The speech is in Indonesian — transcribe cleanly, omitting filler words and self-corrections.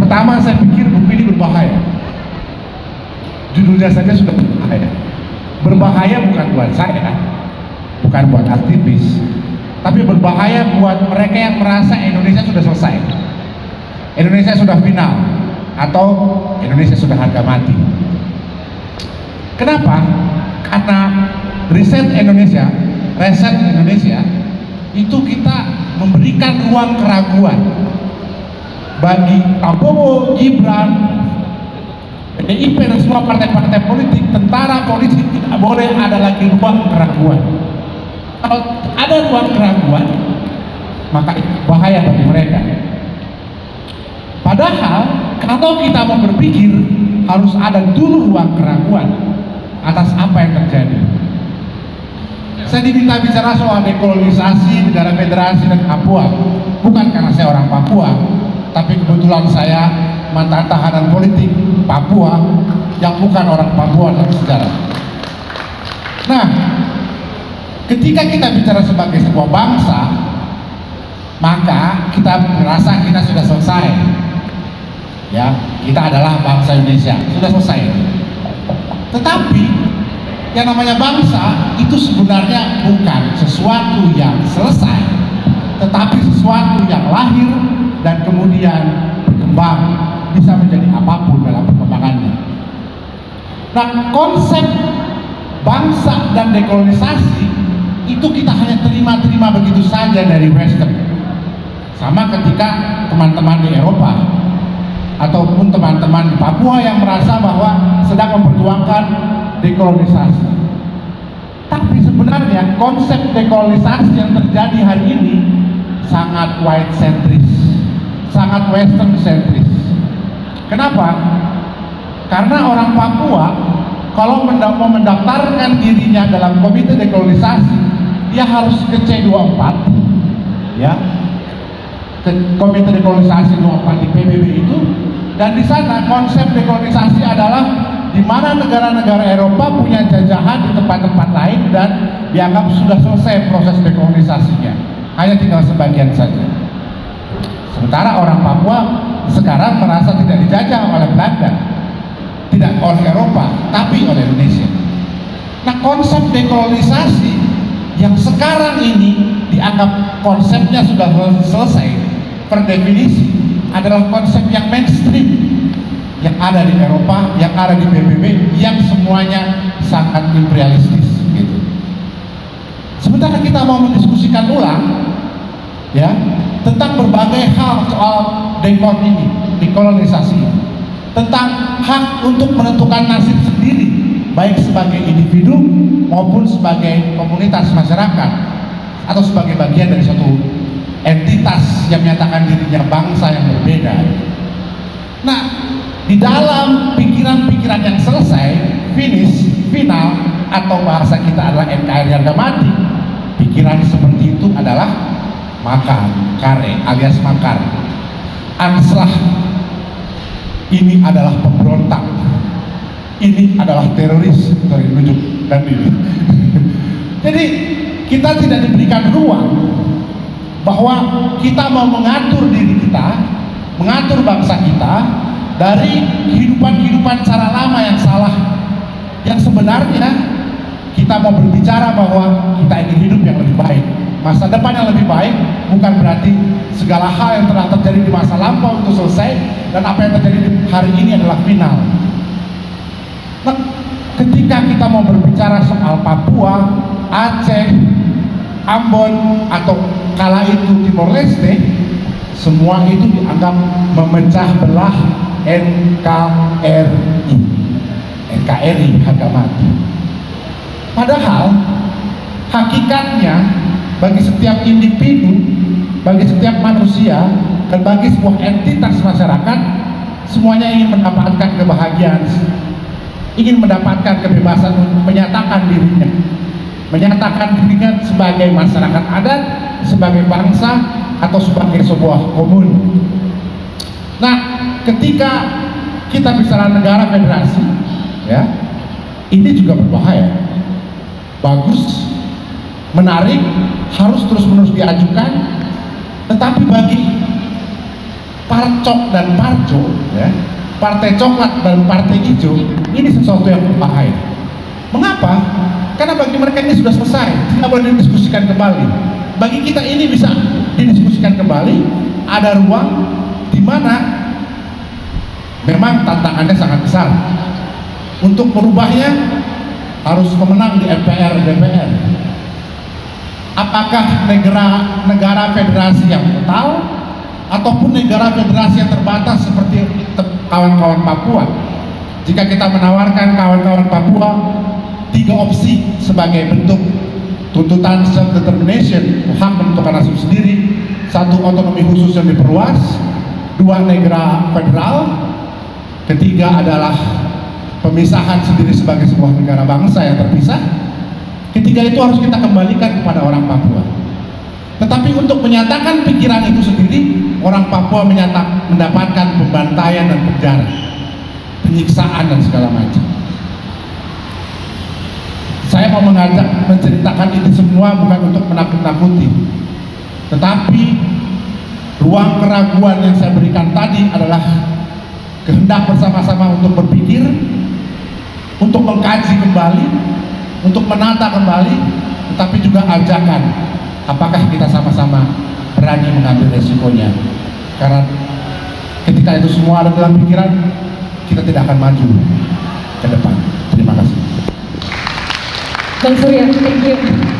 pertama saya pikir buku ini berbahaya. Judulnya saja sudah berbahaya. Berbahaya bukan buat saya, bukan buat aktivis, tapi berbahaya buat mereka yang merasa Indonesia sudah selesai, Indonesia sudah final, atau Indonesia sudah harga mati. Kenapa? Karena riset Indonesia itu kita memberikan ruang keraguan bagi Prabowo, Gibran, PDIP dan semua partai-partai politik, tentara politik. Tidak boleh ada lagi ruang keraguan. Kalau ada ruang keraguan, maka itu bahaya bagi mereka. Padahal kalau kita mau berpikir, harus ada dulu ruang keraguan atas apa yang terjadi. Saya diminta bicara soal dekolonisasi negara federasi dan Papua, bukan karena saya orang Papua, tapi kebetulan saya mantan tahanan politik Papua yang bukan orang Papua dalam sejarah. Nah, ketika kita bicara sebagai sebuah bangsa, maka kita merasa kita sudah selesai. Ya, kita adalah bangsa Indonesia, sudah selesai. Tetapi yang namanya bangsa itu sebenarnya bukan sesuatu yang selesai, tetapi sesuatu yang lahir dan kemudian berkembang, bisa menjadi apapun dalam perkembangannya. Nah, konsep bangsa dan dekolonisasi itu kita hanya terima begitu saja dari Western. Sama ketika teman-teman di Eropa ataupun teman-teman di Papua yang merasa bahwa sedang memperjuangkan dekolonisasi. Tapi sebenarnya konsep dekolonisasi yang terjadi hari ini sangat white centris, sangat western centris. Kenapa? Karena orang Papua kalau mau mendaftarkan dirinya dalam komite dekolonisasi, dia harus ke C24, ya, ke komite dekolonisasi 24 di PBB itu. Dan di sana konsep dekolonisasi adalah di mana negara-negara Eropa punya jajahan di tempat-tempat lain dan dianggap sudah selesai proses dekolonisasinya, hanya tinggal sebagian saja. Sementara orang Papua sekarang merasa tidak dijajah oleh Belanda, tidak oleh Eropa, tapi oleh Indonesia. Nah, konsep dekolonisasi yang sekarang ini dianggap konsepnya sudah selesai per definisi adalah konsep yang mainstream, yang ada di Eropa, yang ada di PBB, yang semuanya sangat imperialistis gitu. Sementara kita mau mendiskusikan ulang ya tentang berbagai hal soal dekon ini, dekolonisasi, tentang hak untuk menentukan nasib sendiri, baik sebagai individu maupun sebagai komunitas masyarakat atau sebagai bagian dari suatu entitas yang menyatakan dirinya bangsa yang berbeda. Nah, di dalam pikiran-pikiran yang selesai, finish, final, atau bahasa kita adalah NKRI harga mati, pikiran seperti itu adalah makar, kare alias makar. Anslah ini adalah pemberontak, ini adalah teroris, menunjuk dan ini. Jadi kita tidak diberikan ruang bahwa kita mau mengatur diri kita, mengatur bangsa kita dari kehidupan cara lama yang salah, yang sebenarnya kita mau berbicara bahwa kita ingin hidup yang lebih baik, masa depan yang lebih baik, bukan berarti segala hal yang telah terjadi di masa lampau itu selesai dan apa yang terjadi hari ini adalah final. Nah, ketika kita mau berbicara soal Papua, Aceh, Ambon, atau kala itu Timor Leste, semua itu dianggap memecah belah NKRI harga mati. Padahal hakikatnya bagi setiap individu, bagi setiap manusia, dan bagi sebuah entitas masyarakat, semuanya ingin mendapatkan kebahagiaan, ingin mendapatkan kebebasan untuk menyatakan dirinya, menyatakan dirinya sebagai masyarakat adat, sebagai bangsa, atau sebagai sebuah komun. Nah, ketika kita bicara negara federasi, ya, ini juga berbahaya. Bagus, menarik, harus terus-menerus diajukan, tetapi bagi parcok dan parco, ya, partai coklat dan partai hijau, ini sesuatu yang berbahaya. Mengapa? Karena bagi mereka ini sudah selesai, tidak boleh didiskusikan kembali. Bagi kita ini bisa didiskusikan kembali, ada ruang di mana memang tantangannya sangat besar. Untuk merubahnya harus memenang di MPR, DPR. Apakah negara federasi yang total ataupun negara federasi yang terbatas seperti kawan-kawan Papua? Jika kita menawarkan kawan-kawan Papua 3 opsi sebagai bentuk tuntutan self-determination, hak menentukan nasib sendiri: 1, otonomi khusus yang diperluas; 2, negara federal; 3 adalah pemisahan sendiri sebagai sebuah negara bangsa yang terpisah. Ketiga itu harus kita kembalikan kepada orang Papua. Tetapi untuk menyatakan pikiran itu sendiri, orang Papua mendapatkan pembantaian dan penjara, penyiksaan dan segala macam. Saya mau menceritakan ini semua bukan untuk menakut-nakuti, tetapi ruang keraguan yang saya berikan tadi adalah kehendak bersama-sama untuk berpikir, untuk mengkaji kembali, untuk menata kembali, tetapi juga ajakan apakah kita sama-sama berani mengambil resikonya. Karena ketika itu semua ada dalam pikiran, kita tidak akan maju ke depan. Terima kasih. Bang Surya, thank you.